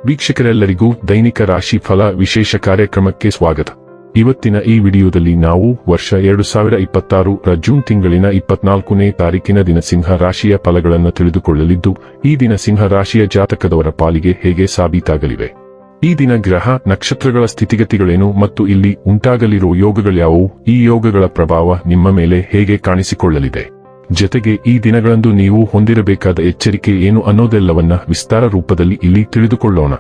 ವೀಕ್ಷಕರೆಲ್ಲರಿಗೂ ದೈನಿಕ ರಾಶಿ ಫಲ ವಿಶೇಷ ಕಾರ್ಯಕ್ರಮಕ್ಕೆ ಸ್ವಾಗತ. ಇವತ್ತಿನ ಈ ವಿಡಿಯೋದಲ್ಲಿ ನಾವು ವರ್ಷ 2026 ರ ಜೂನ್ ತಿಂಗಳಿನ 24ನೇ ತಾರೀಕಿನ ದಿನ ಸಿಂಹ ರಾಶಿಯ ಫಲಗಳನ್ನು ತಿಳಿದುಕೊಳ್ಳಲಿದ್ದು, ಈ ದಿನ ಸಿಂಹ ರಾಶಿಯ ಜಾತಕದವರ ಪಾಲಿಗೆ ಹೇಗೆ ಸಾಬೀತಾಗಲಿವೆ, ಈ ದಿನ ಗ್ರಹ ನಕ್ಷತ್ರಗಳ ಸ್ಥಿತಿಗತಿಗಳೇನು ಮತ್ತು ಇಲ್ಲಿ ಉಂಟಾಗಲಿರುವ ಯೋಗಗಳ್ಯಾವುವು, ಈ ಯೋಗಗಳ ಪ್ರಭಾವ ನಿಮ್ಮ ಮೇಲೆ ಹೇಗೆ ಕಾಣಿಸಿಕೊಳ್ಳಲಿದೆ, ಜೊತೆಗೆ ಈ ದಿನಗಳಂದು ನೀವು ಹೊಂದಿರಬೇಕಾದ ಎಚ್ಚರಿಕೆ ಏನು ಅನ್ನೋದೆಲ್ಲವನ್ನ ವಿಸ್ತಾರ ರೂಪದಲ್ಲಿ ಇಲ್ಲಿ ತಿಳಿದುಕೊಳ್ಳೋಣ.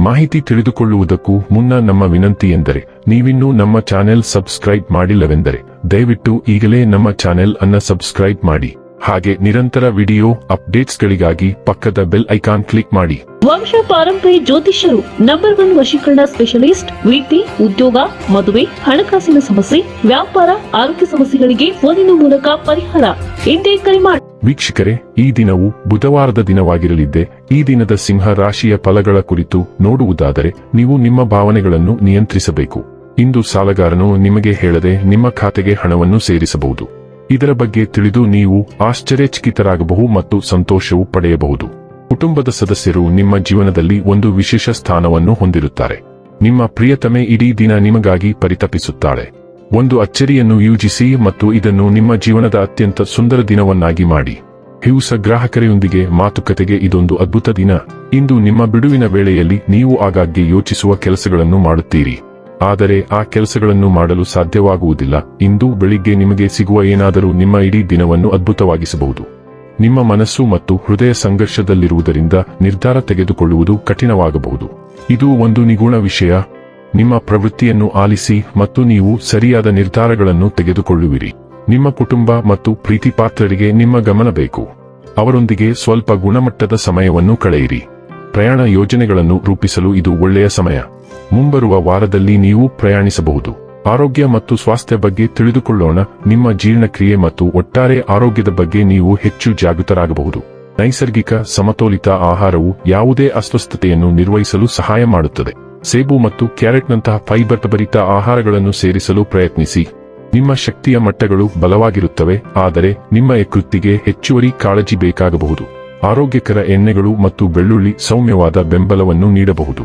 ಮಾಹಿತಿ ತಿಳಿದುಕೊಳ್ಳುವುದಕ್ಕೂ ಮುನ್ನ ನಮ್ಮ ವಿನಂತಿ ಎಂದರೆ, ನೀವಿನ್ನೂ ನಮ್ಮ ಚಾನೆಲ್ ಸಬ್ಸ್ಕ್ರೈಬ್ ಮಾಡಿಲ್ಲವೆಂದರೆ ದಯವಿಟ್ಟು ಈಗಲೇ ನಮ್ಮ ಚಾನೆಲ್ ಅನ್ನ ಸಬ್ಸ್ಕ್ರೈಬ್ ಮಾಡಿ. ಹಾಗೆ ನಿರಂತರ ವಿಡಿಯೋ ಅಪ್ಡೇಟ್ಸ್ಗಳಿಗಾಗಿ ಪಕ್ಕದ ಬೆಲ್ ಐಕಾನ್ ಕ್ಲಿಕ್ ಮಾಡಿ. ವಂಶ ಪಾರಂಪರ್ಯ ಜ್ಯೋತಿಷ್ಯರು ನಂಬರ್ 1 ವಶೀಕರಣ ಸ್ಪೆಷಲಿಸ್ಟ್. ವೃತ್ತಿ, ಉದ್ಯೋಗ, ಮದುವೆ, ಹಣಕಾಸಿನ ಸಮಸ್ಯೆ, ವ್ಯಾಪಾರ, ಆರೋಗ್ಯ ಸಮಸ್ಯೆಗಳಿಗೆ ಫೋನಿನ ಮೂಲಕ ಪರಿಹಾರ. ಹಿಂದೆ ಕರೆ ಮಾಡಿ. ವೀಕ್ಷಕರೇ, ಈ ದಿನವು ಬುಧವಾರದ ದಿನವಾಗಿರಲಿದ್ದೆ. ಈ ದಿನದ ಸಿಂಹ ರಾಶಿಯ ಫಲಗಳ ಕುರಿತು ನೋಡುವುದಾದರೆ, ನೀವು ನಿಮ್ಮ ಭಾವನೆಗಳನ್ನು ನಿಯಂತ್ರಿಸಬೇಕು. ಇಂದು ಸಾಲಗಾರನು ನಿಮಗೆ ಹೇಳದೆ ನಿಮ್ಮ ಖಾತೆಗೆ ಹಣವನ್ನು ಸೇರಿಸಬಹುದು. ಇದರ ಬಗ್ಗೆ ತಿಳಿದು ನೀವು ಆಶ್ಚರ್ಯಚಕಿತರಾಗಬಹುದು ಮತ್ತು ಸಂತೋಷವೂ ಪಡೆಯಬಹುದು. ಕುಟುಂಬದ ಸದಸ್ಯರು ನಿಮ್ಮ ಜೀವನದಲ್ಲಿ ಒಂದು ವಿಶೇಷ ಸ್ಥಾನವನ್ನು ಹೊಂದಿರುತ್ತಾರೆ. ನಿಮ್ಮ ಪ್ರಿಯತಮೆ ಇಡೀ ದಿನ ನಿಮಗಾಗಿ ಪರಿತಪಿಸುತ್ತಾಳೆ. ಒಂದು ಅಚ್ಚರಿಯನ್ನು ಯೋಜಿಸಿ ಮತ್ತು ಇದನ್ನು ನಿಮ್ಮ ಜೀವನದ ಅತ್ಯಂತ ಸುಂದರ ದಿನವನ್ನಾಗಿ ಮಾಡಿ. ಹೊಸ ಗ್ರಾಹಕರೆಯೊಂದಿಗೆ ಮಾತುಕತೆಗೆ ಇದೊಂದು ಅದ್ಭುತ ದಿನ. ಇಂದು ನಿಮ್ಮ ಬಿಡುವಿನ ವೇಳೆಯಲ್ಲಿ ನೀವು ಆಗಾಗ್ಗೆ ಯೋಚಿಸುವ ಕೆಲಸಗಳನ್ನು ಮಾಡುತ್ತೀರಿ, ಆದರೆ ಆ ಕೆಲಸಗಳನ್ನು ಮಾಡಲು ಸಾಧ್ಯವಾಗುವುದಿಲ್ಲ. ಇಂದು ಬೆಳಿಗ್ಗೆ ನಿಮಗೆ ಸಿಗುವ ಏನಾದರೂ ನಿಮ್ಮ ಇಡೀ ದಿನವನ್ನು ಅದ್ಭುತವಾಗಿಸಬಹುದು. ನಿಮ್ಮ ಮನಸ್ಸು ಮತ್ತು ಹೃದಯ ಸಂಘರ್ಷದಲ್ಲಿರುವುದರಿಂದ ನಿರ್ಧಾರ ತೆಗೆದುಕೊಳ್ಳುವುದು ಕಠಿಣವಾಗಬಹುದು. ಇದು ಒಂದು ನಿಗೂಢ ವಿಷಯ. ನಿಮ್ಮ ಪ್ರವೃತ್ತಿಯನ್ನು ಆಲಿಸಿ ಮತ್ತು ನೀವು ಸರಿಯಾದ ನಿರ್ಧಾರಗಳನ್ನು ತೆಗೆದುಕೊಳ್ಳುವಿರಿ. ನಿಮ್ಮ ಕುಟುಂಬ ಮತ್ತು ಪ್ರೀತಿಪಾತ್ರರಿಗೆ ನಿಮ್ಮ ಗಮನ ಬೇಕು. ಅವರೊಂದಿಗೆ ಸ್ವಲ್ಪ ಗುಣಮಟ್ಟದ ಸಮಯವನ್ನು ಕಳೆಯಿರಿ. ಪ್ರಯಾಣ ಯೋಜನೆಗಳನ್ನು ರೂಪಿಸಲು ಇದು ಒಳ್ಳೆಯ ಸಮಯ. ಮುಂಬರುವ ವಾರದಲ್ಲಿ ನೀವು ಪ್ರಯಾಣಿಸಬಹುದು. ಆರೋಗ್ಯ ಮತ್ತು ಸ್ವಾಸ್ಥ್ಯ ಬಗ್ಗೆ ತಿಳಿದುಕೊಳ್ಳೋಣ. ನಿಮ್ಮ ಜೀರ್ಣಕ್ರಿಯೆ ಮತ್ತು ಒಟ್ಟಾರೆ ಆರೋಗ್ಯದ ಬಗ್ಗೆ ನೀವು ಹೆಚ್ಚು ಜಾಗೃತರಾಗಬಹುದು. ನೈಸರ್ಗಿಕ ಸಮತೋಲಿತ ಆಹಾರವು ಯಾವುದೇ ಅಸ್ವಸ್ಥತೆಯನ್ನು ನಿರ್ವಹಿಸಲು ಸಹಾಯ ಮಾಡುತ್ತದೆ. ಸೇಬು ಮತ್ತು ಕ್ಯಾರೆಟ್ನಂತಹ ಫೈಬರ್ ಭರಿತ ಆಹಾರಗಳನ್ನು ಸೇರಿಸಲು ಪ್ರಯತ್ನಿಸಿ. ನಿಮ್ಮ ಶಕ್ತಿಯ ಮಟ್ಟಗಳು ಬಲವಾಗಿರುತ್ತವೆ, ಆದರೆ ನಿಮ್ಮ ಯಕೃತ್ತಿಗೆ ಹೆಚ್ಚುವರಿ ಕಾಳಜಿ ಬೇಕಾಗಬಹುದು. ಆರೋಗ್ಯಕರ ಎಣ್ಣೆಗಳು ಮತ್ತು ಬೆಳ್ಳುಳ್ಳಿ ಸೌಮ್ಯವಾದ ಬೆಂಬಲವನ್ನು ನೀಡಬಹುದು.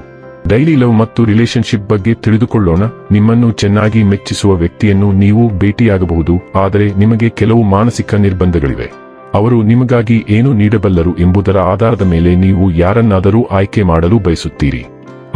ಡೈಲಿ ಲವ್ ಮತ್ತು ರಿಲೇಶನ್ಶಿಪ್ ಬಗ್ಗೆ ತಿಳಿದುಕೊಳ್ಳೋಣ. ನಿಮ್ಮನ್ನು ಚೆನ್ನಾಗಿ ಮೆಚ್ಚಿಸುವ ವ್ಯಕ್ತಿಯನ್ನು ನೀವು ಭೇಟಿಯಾಗಬಹುದು, ಆದರೆ ನಿಮಗೆ ಕೆಲವು ಮಾನಸಿಕ ನಿರ್ಬಂಧಗಳಿವೆ. ಅವರು ನಿಮಗಾಗಿ ಏನು ನೀಡಬಲ್ಲರು ಎಂಬುದರ ಆಧಾರದ ಮೇಲೆ ನೀವು ಯಾರನ್ನಾದರೂ ಆಯ್ಕೆ ಮಾಡಲು ಬಯಸುತ್ತೀರಿ.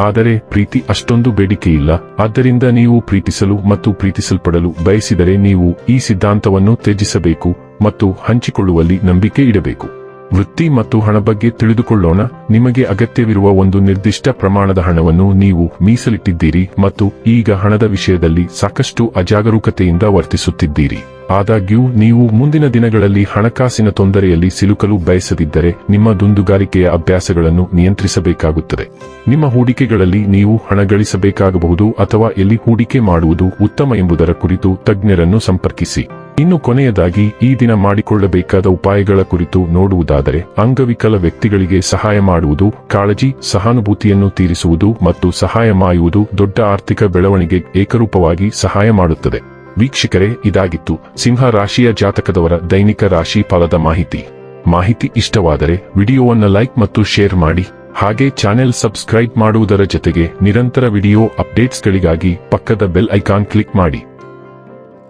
ಆದರೆ ಪ್ರೀತಿ ಅಷ್ಟೊಂದು ಬೇಡಿಕೆಯಿಲ್ಲ. ಆದ್ದರಿಂದ ನೀವು ಪ್ರೀತಿಸಲು ಮತ್ತು ಪ್ರೀತಿಸಲ್ಪಡಲು ಬಯಸಿದರೆ ನೀವು ಈ ಸಿದ್ಧಾಂತವನ್ನು ತ್ಯಜಿಸಬೇಕು ಮತ್ತು ಹಂಚಿಕೊಳ್ಳುವಲ್ಲಿ ನಂಬಿಕೆ ಇಡಬೇಕು. ವೃತ್ತಿ ಮತ್ತು ಹಣ ಬಗ್ಗೆ ತಿಳಿದುಕೊಳ್ಳೋಣ. ನಿಮಗೆ ಅಗತ್ಯವಿರುವ ಒಂದು ನಿರ್ದಿಷ್ಟ ಪ್ರಮಾಣದ ಹಣವನ್ನು ನೀವು ಮೀಸಲಿಟ್ಟಿದ್ದೀರಿ ಮತ್ತು ಈಗ ಹಣದ ವಿಷಯದಲ್ಲಿ ಸಾಕಷ್ಟು ಅಜಾಗರೂಕತೆಯಿಂದ ವರ್ತಿಸುತ್ತಿದ್ದೀರಿ. ಆದಾಗ್ಯೂ ನೀವು ಮುಂದಿನ ದಿನಗಳಲ್ಲಿ ಹಣಕಾಸಿನ ತೊಂದರೆಯಲ್ಲಿ ಸಿಲುಕಲು ಬಯಸದಿದ್ದರೆ ನಿಮ್ಮ ದುಂದುಗಾರಿಕೆಯ ಅಭ್ಯಾಸಗಳನ್ನು ನಿಯಂತ್ರಿಸಬೇಕಾಗುತ್ತದೆ. ನಿಮ್ಮ ಹೂಡಿಕೆಗಳಲ್ಲಿ ನೀವು ಹಣ ಗಳಿಸಬೇಕಾಗಬಹುದು ಅಥವಾ ಎಲ್ಲಿ ಹೂಡಿಕೆ ಮಾಡುವುದು ಉತ್ತಮ ಎಂಬುದರ ಕುರಿತು ತಜ್ಞರನ್ನು ಸಂಪರ್ಕಿಸಿ. ಇನ್ನು ಕೊನೆಯದಾಗಿ ಈ ದಿನ ಮಾಡಿಕೊಳ್ಳಬೇಕಾದ ಉಪಾಯಗಳ ಕುರಿತು ನೋಡುವುದಾದರೆ, ಅಂಗವಿಕಲ ವ್ಯಕ್ತಿಗಳಿಗೆ ಸಹಾಯ ಮಾಡುವುದು, ಕಾಳಜಿ, ಸಹಾನುಭೂತಿಯನ್ನು ತೀರಿಸುವುದು ಮತ್ತು ಸಹಾಯ ಮಾಡುವುದು ದೊಡ್ಡ ಆರ್ಥಿಕ ಬೆಳವಣಿಗೆ ಏಕರೂಪವಾಗಿ ಸಹಾಯ ಮಾಡುತ್ತದೆ. ವೀಕ್ಷಕರೇ, ಇದಾಗಿತ್ತು ಸಿಂಹ ರಾಶಿಯ ಜಾತಕದವರ ದೈನಿಕ ರಾಶಿ ಫಲದ ಮಾಹಿತಿ ಇಷ್ಟವಾದರೆ ವಿಡಿಯೋವನ್ನು ಲೈಕ್ ಮತ್ತು ಶೇರ್ ಮಾಡಿ. ಹಾಗೆ ಚಾನೆಲ್ ಸಬ್ಸ್ಕ್ರೈಬ್ ಮಾಡುವುದರ ಜೊತೆಗೆ ನಿರಂತರ ವಿಡಿಯೋ ಅಪ್ಡೇಟ್ಸ್ಗಳಿಗಾಗಿ ಪಕ್ಕದ ಬೆಲ್ ಐಕಾನ್ ಕ್ಲಿಕ್ ಮಾಡಿ.